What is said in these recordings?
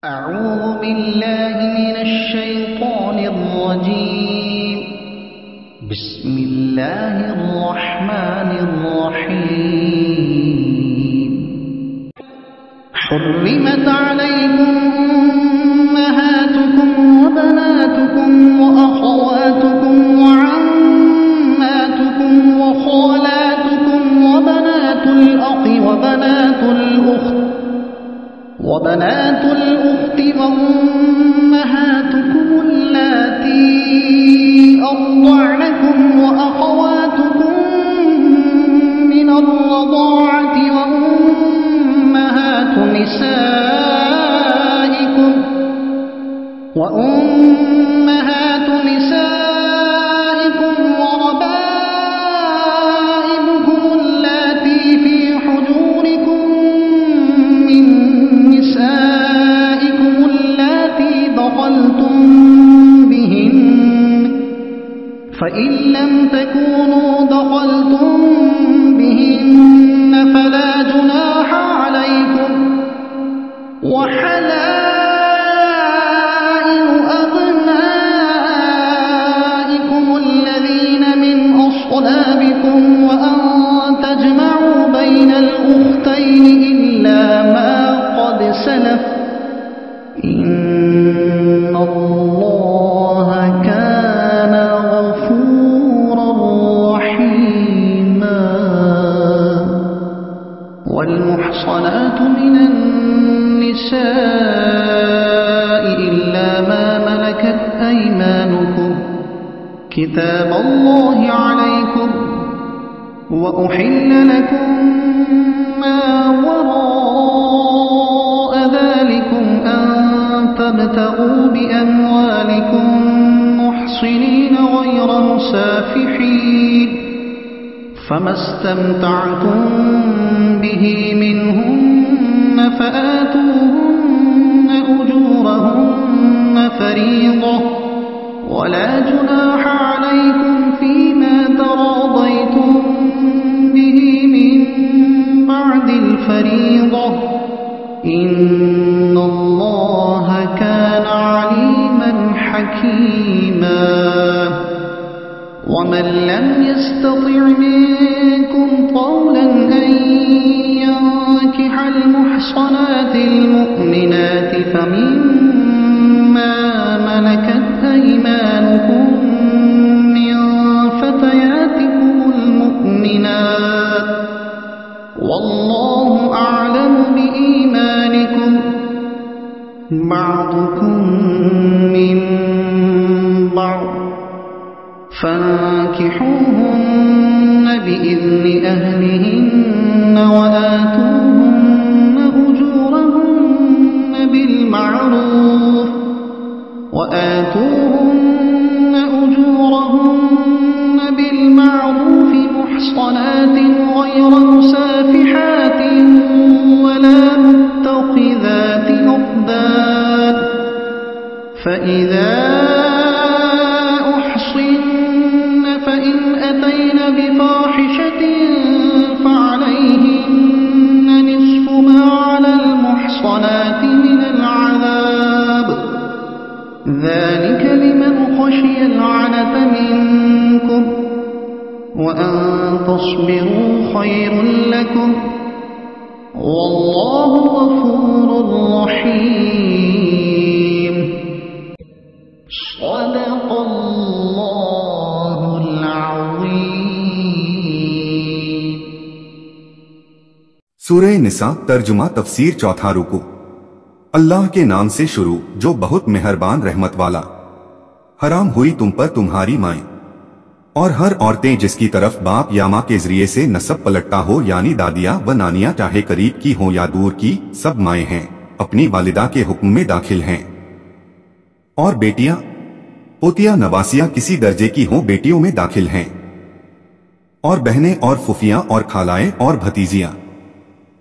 أعوذ بالله من الشيطان الرجيم. بسم الله الرحمن الرحيم. حرمت عليكم أمهاتكم وبناتكم وأخواتكم وعماتكم وخالاتكم وبنات الأخ وبنات الأخت وأمهاتكم اللاتي أرضعنكم وأخواتكم من الرضاعة وأمهات نسائكم وربائبكم اللاتي في حجوركم من نسائكم اللاتي دخلتم بهن، فإن لم تكونوا دخلتم بهن فلا جناح عليكم، وحلائل أبنائكم الذين من أصلابكم وأن تجمعوا بين الأختين إلا ما قد سلف، إن الله كان غفورا رحيما. والمحصنات من النساء إلا ما ملكت أيمانكم كتاب الله عليكم، وأحل لكم ما وراء ذلكم أن تبتغوا بأموالكم محصنين غير مسافحين، فما استمتعتم به منهن فآتوهن أجورهن فريضة، ولا جناح عليكم فيما تراضيتم به من بعد الفريضة، إن الله كان عليما حكيما. ومن لم يستطع منكم طولا أن ينكح المحصنات المؤمنات فمما ملكت أيمانكم من فتياتكم المؤمنات، والله أعلم بإيمانكم، بعضكم من بعض، فانكحوهن بإذن أهلهن وآتوهن أجورهن بالمعروف محصنات غير مسافحات ولا متخذات أخدان، فإذا أحصن فإن أتين بفاحشة فعليهن نصف ما على المحصنات من العذاب، ذلك لمن خشي العنة منكم، وأن تصبروا خير لكم، والله غفور رحيم. صدق الله العظيم. سورہ نساء ترجمہ تفسیر چوتھا رکوع. اللہ کے نام سے شروع جو بہت مہربان رحمت والا. حرام ہوئی تم پر تمہاری مائیں اور ہر عورتیں جس کی طرف باپ یا ماں کے ذریعے سے نسب پلٹتا ہو، یعنی دادیاں و نانیاں، چاہے قریب کی ہوں یا دور کی، سب مائیں ہیں، اپنی والدہ کے حکم میں داخل ہیں. اور بیٹیاں، پوتیاں، نواسیاں کسی درجے کی ہوں بیٹیوں میں داخل ہیں. اور بہنیں اور پھوپھیاں اور خالائیں اور بھتیجیاں،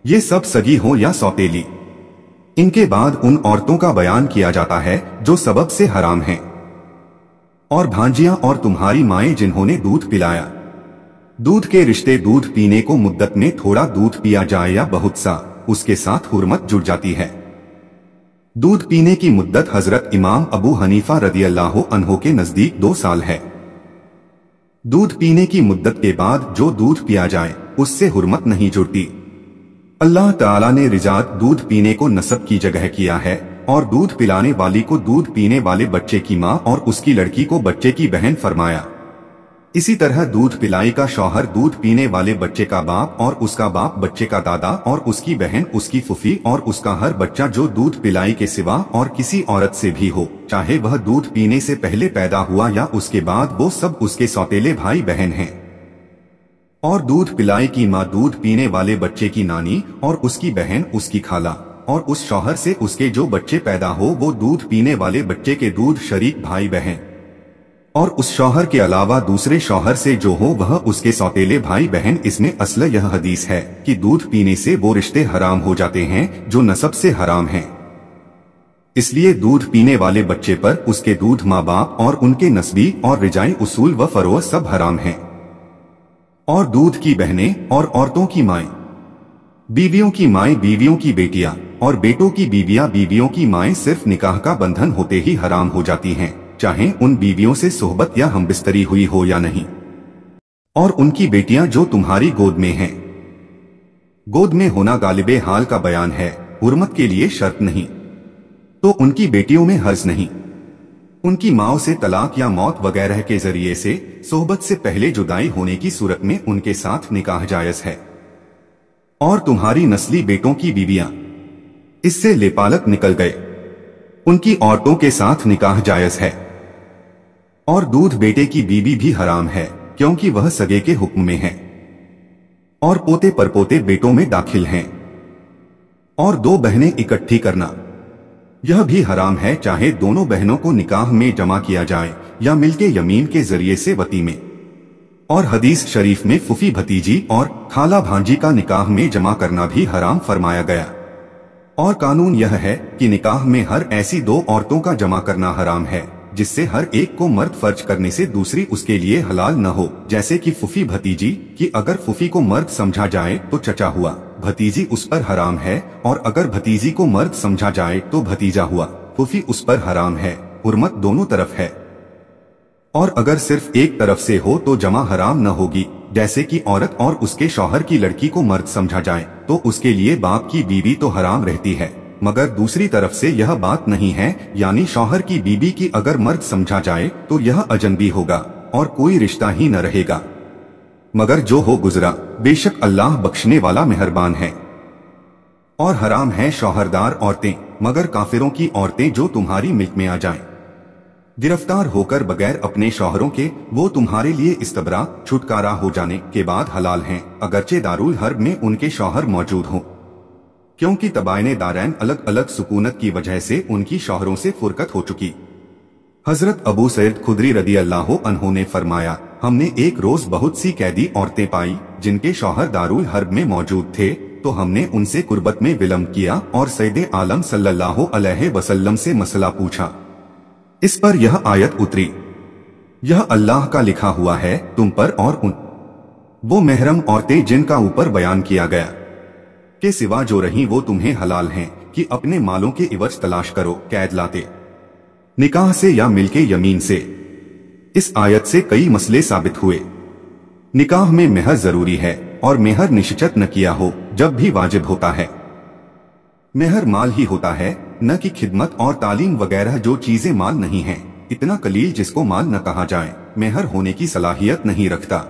یہ سب سگی ہوں یا سوتیلی. ان کے بعد ان عورتوں کا بیان کیا جاتا ہے جو سبب سے حرام ہیں. اور بھانجیاں اور تمہاری مائیں جنہوں نے دودھ پلایا. دودھ کے رشتے دودھ پینے کو مدت میں تھوڑا دودھ پیا جائے یا بہت سا، اس کے ساتھ حرمت جڑ جاتی ہے. दूध पीने की मुद्दत हजरत इमाम अबू हनीफा रदियल्लाहु अन्हु के नजदीक 2 साल है। दूध पीने की मुद्दत के बाद जो दूध पिया जाए उससे हुर्मत नहीं जुड़ती। अल्लाह ताला ने रिजात दूध पीने को नसब की जगह किया है और दूध पिलाने वाली को दूध पीने वाले बच्चे की माँ और उसकी लड़की को बच्चे की बहन फरमाया। इसी तरह दूध पिलाई का शौहर दूध पीने वाले बच्चे का बाप और उसका बाप बच्चे का दादा और उसकी बहन उसकी फुफी और उसका हर बच्चा जो दूध पिलाई के सिवा और किसी औरत से भी हो, चाहे वह दूध पीने से पहले पैदा हुआ या उसके बाद, वो सब उसके सौतेले भाई बहन हैं। और दूध पिलाई की माँ दूध पीने वाले बच्चे की नानी और उसकी बहन उसकी खाला और उस शौहर से उसके जो बच्चे पैदा हो वो दूध पीने वाले बच्चे के दूध शरीक भाई बहन, और उस शौहर के अलावा दूसरे शौहर से जो हो वह उसके सौतेले भाई बहन। इसमें असल यह हदीस है कि दूध पीने से वो रिश्ते हराम हो जाते हैं जो नसब से हराम हैं। इसलिए दूध पीने वाले बच्चे पर उसके दूध माँ बाप और उनके नस्बी और रिजाई उसूल व फरोह सब हराम हैं। और दूध की बहनें और औरतों की माएं, बीवियों की माएं बीवियों की बेटियां और बेटों की बीवियां बीवियों की माएं सिर्फ निकाह का बंधन होते ही हराम हो जाती हैं, चाहे उन बीवियों से सोहबत या हमबिस्तरी हुई हो या नहीं। और उनकी बेटियां जो तुम्हारी गोद में हैं। गोद में होना गालिबे हाल का बयान है, हुर्मत के लिए शर्त नहीं, तो उनकी बेटियों में हर्ज नहीं। उनकी माओ से तलाक या मौत वगैरह के जरिए से सोहबत से पहले जुदाई होने की सूरत में उनके साथ निकाह जायज है। और तुम्हारी नस्ली बेटों की बीवियां इससे लेपालक निकल गए, उनकी औरतों के साथ निकाह जायज है। और दूध बेटे की बीवी भी हराम है क्योंकि वह सगे के हुक्म में है। और पोते परपोते बेटों में दाखिल हैं। और 2 बहनें इकट्ठी करना यह भी हराम है, चाहे दोनों बहनों को निकाह में जमा किया जाए या मिलके यमीन के जरिए से वती में। और हदीस शरीफ में फुफी भतीजी और खाला भांजी का निकाह में जमा करना भी हराम फरमाया गया। और कानून यह है कि निकाह में हर ऐसी 2 औरतों का जमा करना हराम है जिससे हर एक को मर्द फर्ज करने से दूसरी उसके लिए हलाल न हो। जैसे कि फुफी भतीजी कि अगर फुफी को मर्द समझा जाए तो चचा हुआ, भतीजी उस पर हराम है, और अगर भतीजी को मर्द समझा जाए तो भतीजा हुआ, फुफी उस पर हराम है। हुर्मत दोनों तरफ है। और अगर सिर्फ एक तरफ से हो तो जमा हराम न होगी। जैसे कि औरत और उसके शौहर की लड़की को मर्द समझा जाए तो उसके लिए बाप की बीवी तो हराम रहती है, मगर दूसरी तरफ से यह बात नहीं है, यानी शौहर की बीवी की अगर मर्द समझा जाए तो यह अजनबी होगा और कोई रिश्ता ही न रहेगा। मगर जो हो गुजरा, बेशक अल्लाह बख्शने वाला मेहरबान है। और हराम है शौहरदार औरतें, मगर काफिरों की औरतें जो तुम्हारी मिल्क में आ जाएं। गिरफ्तार होकर बगैर अपने शौहरों के वो तुम्हारे लिए इस्तबरा छुटकारा हो जाने के बाद हलाल हैं, अगरचे दारुल हर्ब में उनके शौहर मौजूद हों, क्योंकि तबायने दारैन अलग अलग सुकूनत की वजह से उनकी शौहरों से फुरकत हो चुकी। हजरत अबू सईद खुदरी रदियल्लाहु अन्हु ने फरमाया, हमने एक रोज बहुत सी कैदी औरतें पाई जिनके शौहर दारुल हर्ब में मौजूद थे, तो हमने उनसे कुर्बत में विलम्ब किया और सैयदे आलम सल्लल्लाहु अलैहि वसल्लम से मसला पूछा। इस पर यह आयत उतरी, यह अल्लाह का लिखा हुआ है तुम पर और उन वो महरम औरतें जिनका ऊपर बयान किया गया के सिवा जो रहीं वो तुम्हें हलाल हैं कि अपने मालों के इवज तलाश करो, कैद लाते निकाह से या मिलके यमीन से। इस आयत से कई मसले साबित हुए। निकाह में मेहर जरूरी है और मेहर निश्चित न किया हो जब भी वाजिब होता है। मेहर माल ही होता है, न कि खिदमत और तालीम वगैरह जो चीजें माल नहीं हैं। इतना कलील जिसको माल न कहा जाए मेहर होने की सलाहियत नहीं रखता।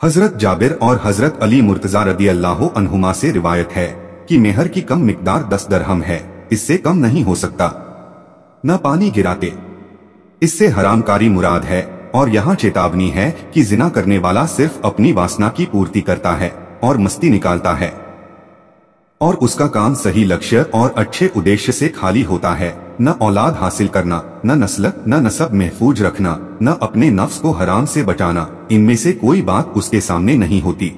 हजरत जाबिर और हजरत अली मुर्तजा रदियल्लाहु अन्हुमा से रिवायत है कि मेहर की कम मिकदार 10 दरहम है, इससे कम नहीं हो सकता। न पानी गिराते, इससे हरामकारी मुराद है। और यहाँ चेतावनी है कि जिना करने वाला सिर्फ अपनी वासना की पूर्ति करता है और मस्ती निकालता है, और उसका काम सही लक्ष्य और अच्छे उद्देश्य से खाली होता है। न औलाद हासिल करना, न नस्ल, न नसब महफूज रखना, न अपने नफ्स को हराम से बचाना, इनमें से कोई बात उसके सामने नहीं होती।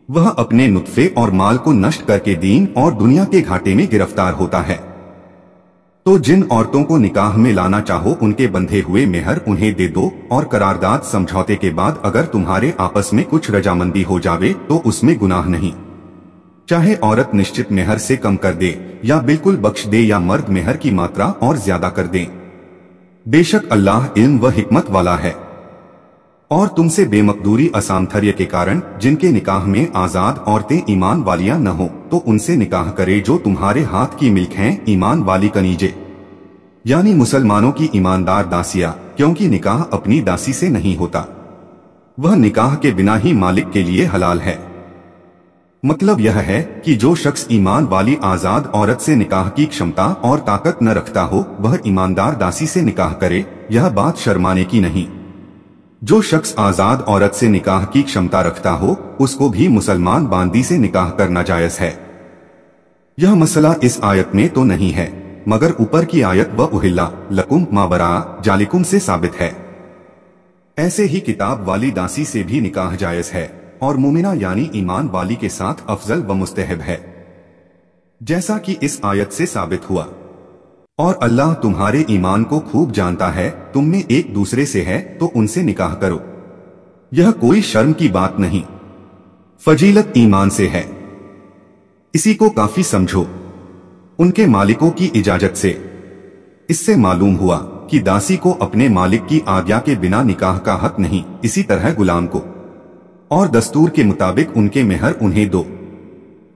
वह अपने नुत्फे और माल को नष्ट करके दीन और दुनिया के घाटे में गिरफ्तार होता है। तो जिन औरतों को निकाह में लाना चाहो उनके बंधे हुए मेहर उन्हें दे दो, और करारदाद समझौते के बाद अगर तुम्हारे आपस में कुछ रजामंदी हो जावे तो उसमें गुनाह नहीं। चाहे औरत निश्चित मेहर से कम कर दे या बिल्कुल बख्श दे या मर्द मेहर की मात्रा और ज्यादा कर दे। बेशक अल्लाह इल्म व हिकमत वाला है। और तुमसे बेमकदूरी असामर्थ्य के कारण जिनके निकाह में आजाद औरतें ईमान वालियां न हो तो उनसे निकाह करे जो तुम्हारे हाथ की मिल्क हैं, ईमान वाली कनीजे यानी मुसलमानों की ईमानदार दासियां, क्योंकि निकाह अपनी दासी से नहीं होता, वह निकाह के बिना ही मालिक के लिए हलाल है। मतलब यह है कि जो शख्स ईमान वाली आजाद औरत से निकाह की क्षमता और ताकत न रखता हो वह ईमानदार दासी से निकाह करे, यह बात शर्माने की नहीं। जो शख्स आजाद औरत से निकाह की क्षमता रखता हो उसको भी मुसलमान बांदी से निकाह करना जायज है। यह मसला इस आयत में तो नहीं है, मगर ऊपर की आयत व उहिल्ला लकुम मा बरा जालिकुम से साबित है। ऐसे ही किताब वाली दासी से भी निकाह जायज है और मुमिना यानी ईमान वाली के साथ अफजल व मुस्तहब है, जैसा कि इस आयत से साबित हुआ। और अल्लाह तुम्हारे ईमान को खूब जानता है, तुम में एक दूसरे से है तो उनसे निकाह करो, यह कोई शर्म की बात नहीं, फजीलत ईमान से है। इसी को काफी समझो। उनके मालिकों की इजाजत से। इससे मालूम हुआ कि दासी को अपने मालिक की आज्ञा के बिना निकाह का हक नहीं, इसी तरह गुलाम को। और दस्तूर के मुताबिक उनके मेहर उन्हें दो,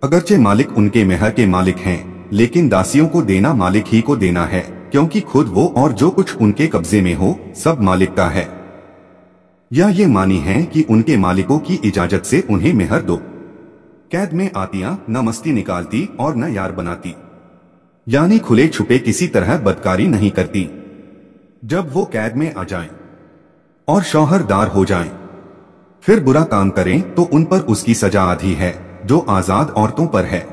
अगरचे मालिक उनके मेहर के मालिक हैं, लेकिन दासियों को देना मालिक ही को देना है, क्योंकि खुद वो और जो कुछ उनके कब्जे में हो सब मालिक का है। या ये मानी है कि उनके मालिकों की इजाजत से उन्हें मेहर दो। कैद में आतियां न मस्ती निकालती और न यार बनाती, यानी खुले छुपे किसी तरह बदकारी नहीं करती। जब वो कैद में आ जाएं और शौहरदार हो जाएं, फिर बुरा काम करें तो उन पर उसकी सजा आधी है जो आजाद औरतों पर है।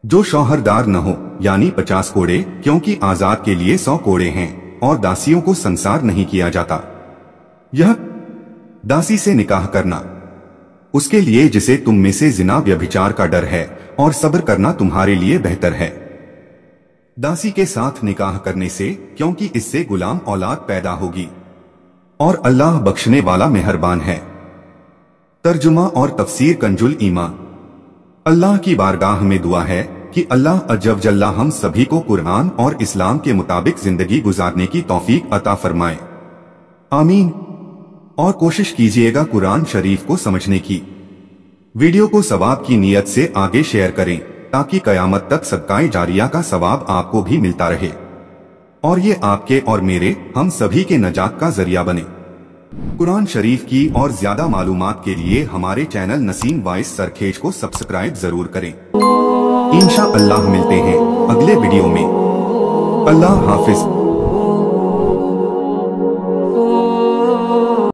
जो शौहरदार न हो यानी 50 कोड़े, क्योंकि आजाद के लिए 100 कोड़े हैं और दासियों को संसार नहीं किया जाता। यह दासी से निकाह करना उसके लिए जिसे तुम में से जिना व्यभिचार का डर है और सब्र करना तुम्हारे लिए बेहतर है। दासी के साथ निकाह करने से, क्योंकि इससे गुलाम औलाद पैदा होगी और अल्लाह बख्शने वाला मेहरबान है। तर्जुमा और तफसीर कंजुल ईमा। अल्लाह की बारगाह में दुआ है कि अल्लाह अज्जव जल्ला हम सभी को कुरान और इस्लाम के मुताबिक जिंदगी गुजारने की तौफीक अता फरमाए, आमीन। और कोशिश कीजिएगा कुरान शरीफ को समझने की। वीडियो को सवाब की नीयत से आगे शेयर करें ताकि कयामत तक सदकाए जारिया का सवाब आपको भी मिलता रहे और ये आपके और मेरे हम सभी के नजात का जरिया बने। कुरान शरीफ की और ज्यादा मालूमात के लिए हमारे चैनल नसीम वॉइस सरखेज को सब्सक्राइब जरूर करें। इंशाअल्लाह मिलते हैं अगले वीडियो में। अल्लाह हाफिज।